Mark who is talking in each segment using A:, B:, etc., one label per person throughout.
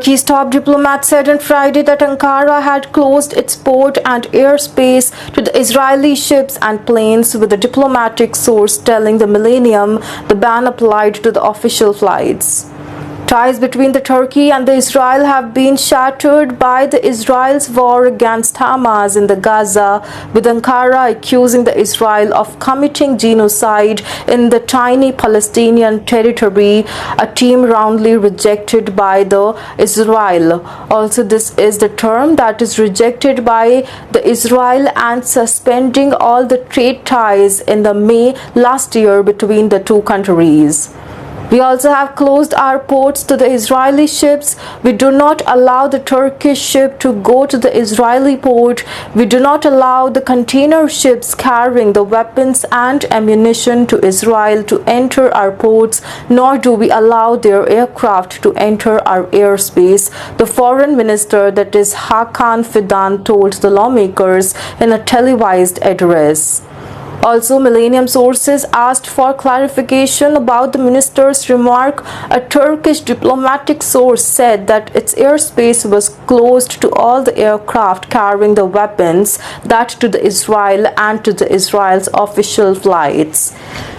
A: Turkey's top diplomat said on Friday that Ankara had closed its port and airspace to the Israeli ships and planes, with a diplomatic source telling the Millennium the ban applied to the official flights. Ties between the Turkey and the Israel have been shattered by the Israel's war against Hamas in the Gaza, with Ankara accusing the Israel of committing genocide in the tiny Palestinian territory, a term roundly rejected by the Israel. Also, this is the term that is rejected by the Israel and suspending all the trade ties in the May last year between the two countries. We also have closed our ports to the Israeli ships. We do not allow the Turkish ship to go to the Israeli port. We do not allow the container ships carrying the weapons and ammunition to Israel to enter our ports, nor do we allow their aircraft to enter our airspace, the foreign minister, that is Hakan Fidan, told the lawmakers in a televised address. Also, Millennium sources asked for clarification about the minister's remark. A Turkish diplomatic source said that its airspace was closed to all the aircraft carrying the weapons, that to the Israel and to the Israel's official flights.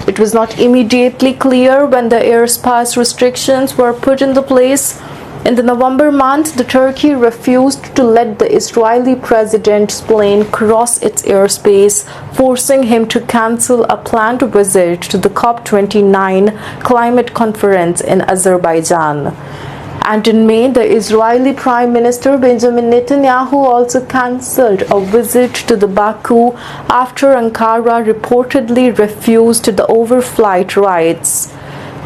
A: It was not immediately clear when the airspace restrictions were put into place. In the November month, the Turkey refused to let the Israeli president's plane cross its airspace, forcing him to cancel a planned visit to the COP29 climate conference in Azerbaijan. And in May, the Israeli Prime Minister Benjamin Netanyahu also cancelled a visit to the Baku after Ankara reportedly refused the overflight rights.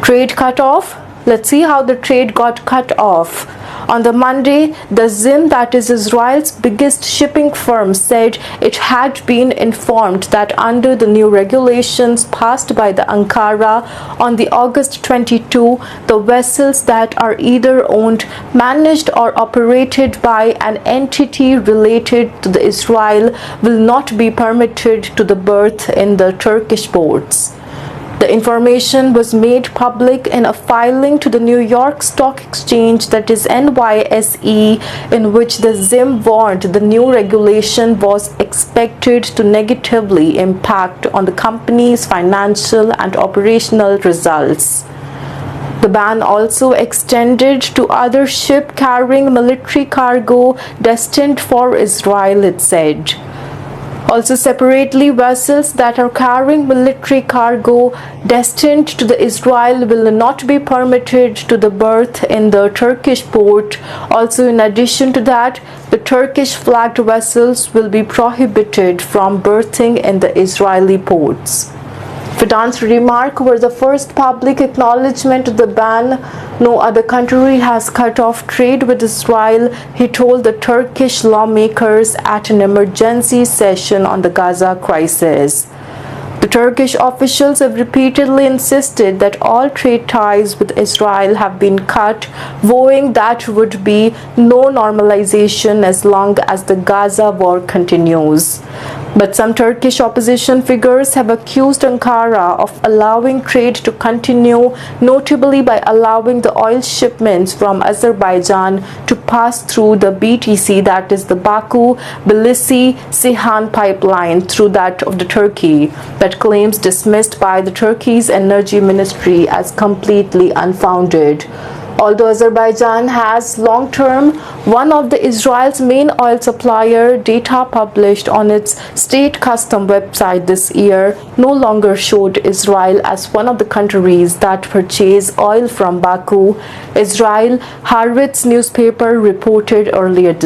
A: Trade cut off? Let's see how the trade got cut off. On the Monday, the Zim, that is Israel's biggest shipping firm, said it had been informed that under the new regulations passed by the Ankara on the August 22, the vessels that are either owned, managed or operated by an entity related to the Israel will not be permitted to the berth in the Turkish ports. The information was made public in a filing to the New York Stock Exchange, that is NYSE, in which the Zim warned the new regulation was expected to negatively impact on the company's financial and operational results. The ban also extended to other ships carrying military cargo destined for Israel, it said. Also, separately, vessels that are carrying military cargo destined to the Israel will not be permitted to the berth in the Turkish port. Also, in addition to that, the Turkish flagged vessels will be prohibited from berthing in the Israeli ports. Fidan's remark was the first public acknowledgement of the ban. No other country has cut off trade with Israel, he told the Turkish lawmakers at an emergency session on the Gaza crisis. The Turkish officials have repeatedly insisted that all trade ties with Israel have been cut, vowing that would be no normalization as long as the Gaza war continues. But some Turkish opposition figures have accused Ankara of allowing trade to continue, notably by allowing the oil shipments from Azerbaijan to pass through the BTC, that is the Baku-Tbilisi-Ceyhan pipeline, through that of the Turkey, that claims dismissed by the Turkey's energy ministry as completely unfounded. Although Azerbaijan has long-term one of the Israel's main oil supplier, data published on its state custom website this year no longer showed Israel as one of the countries that purchase oil from Baku, Israel, Haaretz newspaper reported earlier this